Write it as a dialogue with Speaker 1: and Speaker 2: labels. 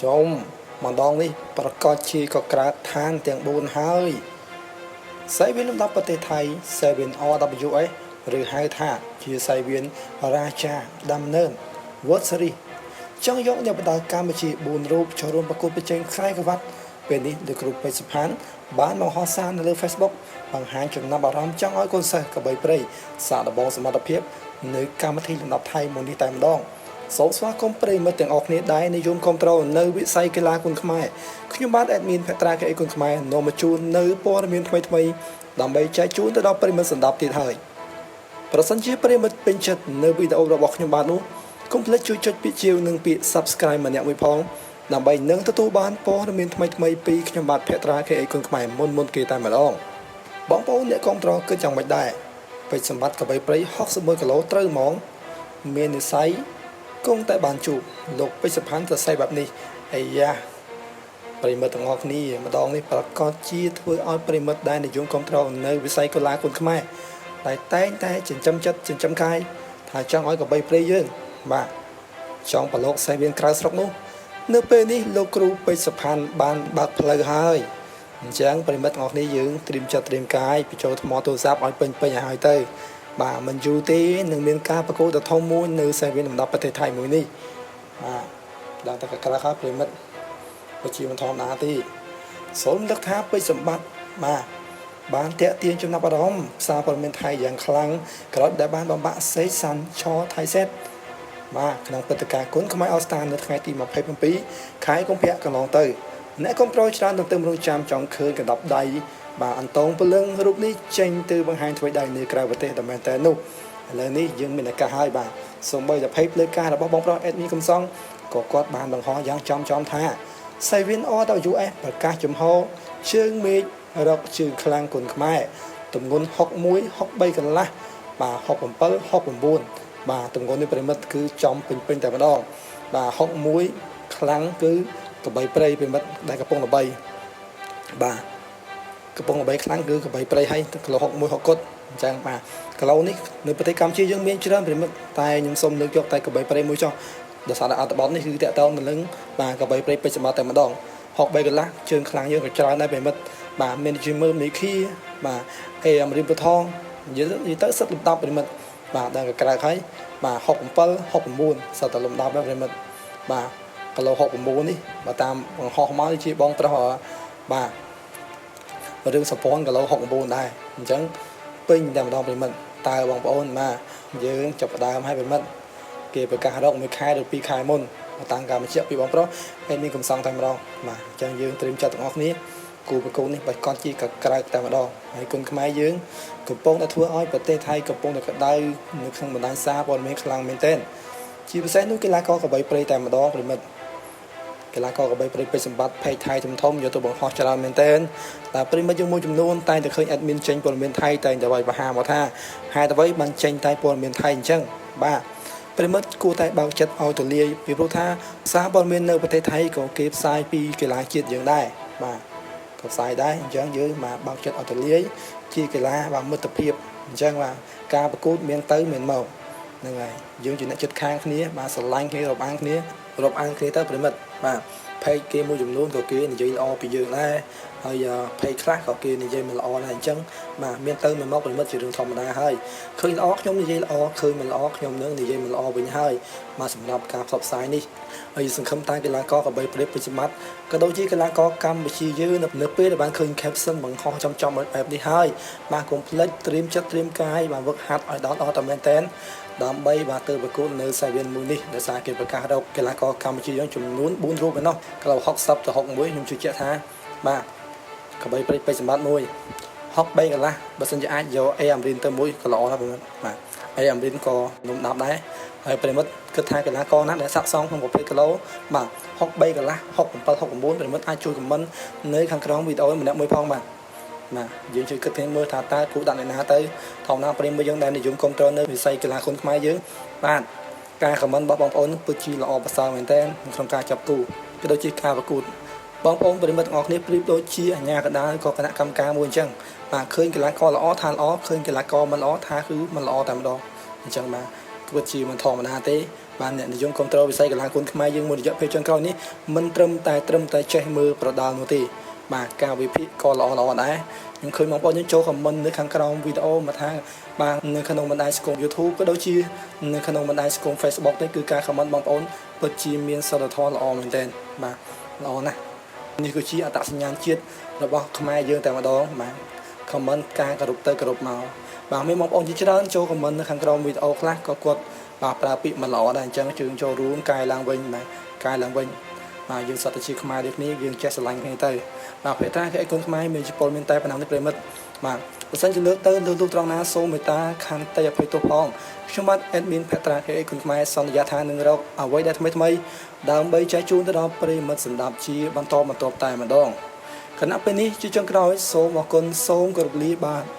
Speaker 1: ចូលម្ដងនេះប្រកាសជាក៏ក្រាតឋានទាំង4ហើយសៃវៀនលំដាប់ប្រទេសថៃ 7RWS ឬហៅថាជាសៃវៀនរាជាដំណើរ World Series ចង់យកអ្នកបដាកម្ពុជា4រូបចូលរួមប្រកួតប្រជែងខ្សែក្រវ៉ាត់ពេលនេះលោកគ្រូពេជ្រសុផាន់បានបង្ហោះសារនៅលើ Facebook បង្ហាញចំណាប់អារម្មណ៍ចង់ឲ្យកូនសិស្សកបីព្រៃសាកល្បងសមត្ថភាពនៅកម្មវិធីលំដាប់ថៃមួយនេះតែម្ដងសូមស្វាគមន៍ប្រិយមិត្តទាំងអស់គ្នាដែរនិយមគ្រប់ត្រូលនៅវិស័យកីឡាគុនខ្មែរខ្ញុំបាទអេដមីនភត្រាកេអ៊ីគុនខ្មែរនាំមកជូននៅព័ត៌មានថ្មីៗដើម្បីចែកជូនទៅដល់ប្រិយមិត្តសន្តាប់ទៀតហើយប្រសិនជាប្រិយមិត្តពេញចិត្តនៅវីដេអូរបស់ខ្ញុំបាទនោះកុំភ្លេចជួយចុចពាក្យជាវនិងពាក្យ Subscribe ម្នាក់មួយផងដើម្បីនឹងទទួលបានព័ត៌មានថ្មីៗពីខ្ញុំបាទភត្រាកេអ៊ីគុនខ្មែរមុនគេតែម្ដងបងប្អូនអ្នកគ្រប់ត្រូលគឺយ៉ាងម៉េចដែរពេជ្រសម្បត្តិកបីព្រៃ61គីឡូត្រូវហ្មងមាននិស័យគង់តែបានជួបលោកពេជ្រសុផាន់សរសេរបែបនេះអាយ៉ាប្រិមិត្តទាំងអស់គ្នាម្ដងនេះប្រកាសជាធ្វើឲ្យប្រិមិត្តដែលនិយមគ្រប់ត្រូលនៅវិស័យកីឡាគុនខ្មែរតែងតែចិញ្ចឹមចិត្តចិញ្ចឹមកាយថាចង់ឲ្យកបីព្រៃយើងបាទចង់ប្រឡូកសៃវៀនក្រៅស្រុកនោះនៅពេលនេះលោកគ្រូពេជ្រសុផាន់បានបើកផ្លូវហើយអញ្ចឹងប្រិមិត្តទាំងអស់គ្នាយើងត្រៀមចិត្តត្រៀមកាយបញ្ចូលថ្មទូរស័ព្ទឲ្យពេញឲ្យហើយទៅបាទមិនយូរទេនឹងមានការប្រកួតដ៏ធំមួយនៅសៃវៀនលំដាប់ប្រទេសថៃមួយនេះបាទដល់តែកក្រាស់ប្រិមិត្តវិជាមិនធម្មតាទេសូមលើកថាពេជ្រសម្បត្តិបាទបានតាក់ទាញចំណាប់អារម្មណ៍សារព័ត៌មានថៃយ៉ាងខ្លាំងក្រោយដែលបានបំបាក់សេសាន់ឆថៃសេតបាទក្នុងព្រឹត្តិការណ៍គុនខ្មែរអស្តាននៅថ្ងៃទី27ខែកុម្ភៈកន្លងទៅអ្នកគ្រប់គ្រងច្រើនទន្ទឹមរង់ចាំចង់ឃើញកណ្ដាប់ដៃបាទអន្តងពលឹងរូបនេះចេញទៅបង្ហាញធ្វើដៃនៅក្រៅប្រទេសតែមែនតើនោះឥឡូវនេះយើងមានឱកាសហើយបាទសូម្បីតែភ័យភ្លើការរបស់បងប្រុសអេដមីកំសងក៏គាត់បានបង្ហោះយ៉ាងចំថាសៃវៀន RWS ប្រកាសចំហជើងមេឃរកជើងខ្លាំងគុនខ្មែរទម្ងន់61 63កន្លះបាទ67 69បាទទម្ងន់នេះប្រិមិត្តគឺចំពេញតែម្ដងបាទ61ខ្លាំងគឺកបីព្រៃប្រិមិត្តដែលកំពុងល្បីបាទកំពុងល្បីខ្លាំងគឺកបីព្រៃហើយគីឡូ61 60គត់អញ្ចឹងបាទគីឡូនេះនៅប្រទេសកម្ពុជាយើងមានច្រើនប្រិមិត្តតែខ្ញុំសូមលើកយកតែកបីព្រៃមួយចុះដោយសារតែអត្ថបទនេះគឺតាក់ទងទៅនឹងបាទកបីព្រៃពេជ្រសម្បត្តិតែម្ដង63កន្លះជើងខ្លាំងយើងក៏ច្រើនដែរប្រិមិត្តបាទមានជាមើលមេឃីបាទអេអមរៀមពធងនិយាយទៅសិតលំដាប់ប្រិមិត្តបាទដល់ក្រៅហើយបាទ67 69សិតតែលំដាប់ដែរប្រិមិត្តបាទគីឡូ69នេះបើតាមបង្ហោះមកជាបងប្រុសបាទរឿងសពនគីឡូ69ដែរអញ្ចឹងពេញតែម្ដងប្រិមិត្តតើបងប្អូនបាទយើងចាប់ផ្ដើមឲ្យប្រិមិត្តគេប្រកាសរក1ខែឬ2ខែមុនតាំងការបញ្ជាក់ពីបងប្រុសហើយមានកំសងតែម្ដងបាទអញ្ចឹងយើងត្រៀមចិត្តទាំងអស់គ្នាគូប្រកួតនេះបើកត់ជាកក្រៅតែម្ដងហើយគុនខ្មែរយើងកំពុងតែធ្វើឲ្យប្រទេសថៃកំពុងតែក្តៅនៅក្នុងបណ្ដាញសារព័ត៌មានខ្លាំងមែនទែនជាពិសេសនោះកីឡាករកបីព្រៃតែម្ដងប្រិមិត្តកីឡាករកបីព្រៃពេជ្រសម្បត្តិផេកថៃធំយកទៅបង្ហោះច្រើនមែនទែនតែប្រិមិត្តយើងមួយចំនួនតែងតែឃើញអេដមីនចេញព័ត៌មានថៃតែងតែវាយប្រហារមកថាហេតុអ្វីបានចេញតែព័ត៌មានថៃអញ្ចឹងបាទប្រិមិត្តគួរតែបើកចិត្តឲ្យទូលាយពីព្រោះថាសារព័ត៌មាននៅប្រទេសថៃក៏គេផ្សាយពីកីឡាជាតិយើងដែរបាទក៏ផ្សាយដែរអញ្ចឹងយើងមកបើកចិត្តឲ្យទូលាយជាកីឡាបាទមិត្តភាពអញ្ចឹងបាទការប្រកួតមានទៅមានមកហ្នឹងហើយយើងជាអ្នកចិត្តខាងគ្នាបាទស្រឡាញ់គ្នារាប់អានគ្នាទៅប្រិមិត្តបាទផេកគេមួយចំនួនក៏គេនិយាយល្អពីយើងដែរហើយផេកខ្លះក៏គេនិយាយមិនល្អដែរអញ្ចឹងបាទមានទៅមានមកប្រិមិត្តជារឿងធម្មតាហើយឃើញល្អខ្ញុំនិយាយល្អឃើញមិនល្អខ្ញុំនឹងនិយាយមិនល្អវិញហើយបាទសម្រាប់ការផ្សព្វផ្សាយនេះហើយសង្ឃឹមថាកីឡាករកបីព្រៃពេជ្រសម្បត្តិក៏ដូចជាកីឡាករកម្ពុជាយើងនៅពេលដែលបានឃើញ caption បង្ហោះចំបែបនេះហើយបាទកុំភ្លេចត្រៀមចិត្តត្រៀមកាយបាទវឹកហាត់ឲ្យដល់តែមែនតើដើម្បីបាទទៅប្រកួតនៅសៃវៀនមួយនេះដោយសារគេប្រកាសរកកីឡាករកម្ពុជាយើងចំនួន4រូបឯណោះគីឡូ60ទៅ61ខ្ញុំជឿជាក់ថាបាទកបីព្រៃពេជ្រសម្បត្តិមួយ63កន្លះបើសិនជាអាចយកអេអាមរីនទៅមួយក៏ល្អដែរបងបាទអេអាមរីនក៏លំដាប់ដែរហើយប្រិមិត្តគិតថាកីឡាករណាដែលសាក់សងក្នុងប្រភេទគីឡូបាទ63កន្លះ67 69ប្រិមិត្តអាចជួយខមមិននៅខាងក្រោមវីដេអូម្នាក់មួយផងបាទយើងជួយគិតគ្នាមើលថាតើគូដាក់អ្នកណាទៅធម្មតាប្រិមិត្តយើងដែលនិយមគ្រប់គ្រងនៅវិស័យកីឡាគុនខ្មែរយើងបាទការខមមិនរបស់បងប្អូនពិតជាល្អប្រសើរមែនទែនក្នុងការចាប់គូក៏ដូចជាការប្រកួតបងប្អូនប្រិមិត្តទាំងអស់គ្នាប្រៀបដូចជាអាជ្ញាកណ្ដាលក៏គណៈកម្មការមួយអញ្ចឹងបាទឃើញកីឡាករល្អថាល្អឃើញកីឡាករមិនល្អថាគឺមិនល្អតែម្ដងអញ្ចឹងបាទពិតជាមិនធម្មតាទេ បានអ្នកនិយមគ្រប់គ្រងវិស័យកីឡាគុនខ្មែរយើងមួយរយៈពេលចុងក្រោយនេះមិនត្រឹមតែចេះមើលប្រដាល់នោះទេបាទការវិភាគក៏ល្អដែរខ្ញុំឃើញបងប្អូនយើងចូលខមមិននៅខាងក្រោមវីដេអូមកថាបាទនៅក្នុងបណ្ដាញសង្គម YouTube ក៏ដូចជានៅក្នុងបណ្ដាញសង្គម Facebook នេះគឺការខមមិនបងប្អូនពិតជាមានសិលធម៌ល្អមែនទែនបាទល្អណាស់នេះគឺជាអត្តសញ្ញាណជាតិរបស់ខ្មែរយើងតែម្ដងបាទខមមិនការគោរពទៅគោរពមកបាទមានបងប្អូនជាច្រើនចូលខមមិននៅខាងក្រោមវីដេអូខ្លះក៏គាត់បាទប្រើពាក្យមិនល្អដែរអញ្ចឹងជើងចូលរួមកែឡើងវិញបាទកែឡើងវិញបាទយើងសតជាខ្មែរដូចគ្នាយើងចេះស្រឡាញ់គ្នាទៅបាទភាគតាគេគុណខ្មែរមានជពលមានតែប៉ុណ្ណឹងនេះប្រិមិត្តបាទបើសិនជាលើកទៅលើកត្រង់ណាសូមមេត្តាខន្តីអភ័យទោសផងខ្ញុំបាទ admin ភត្រាគេគុណខ្មែរសន្យាថានឹងរកអ្វីដែលថ្មីដើម្បីចែកជូនទៅដល់ប្រិមិត្តសម្ដាប់ជាបន្តតែម្ដងគណៈពេលនេះជាចុងក្រោយសូមអរគុណសូមគោរពលាបាទ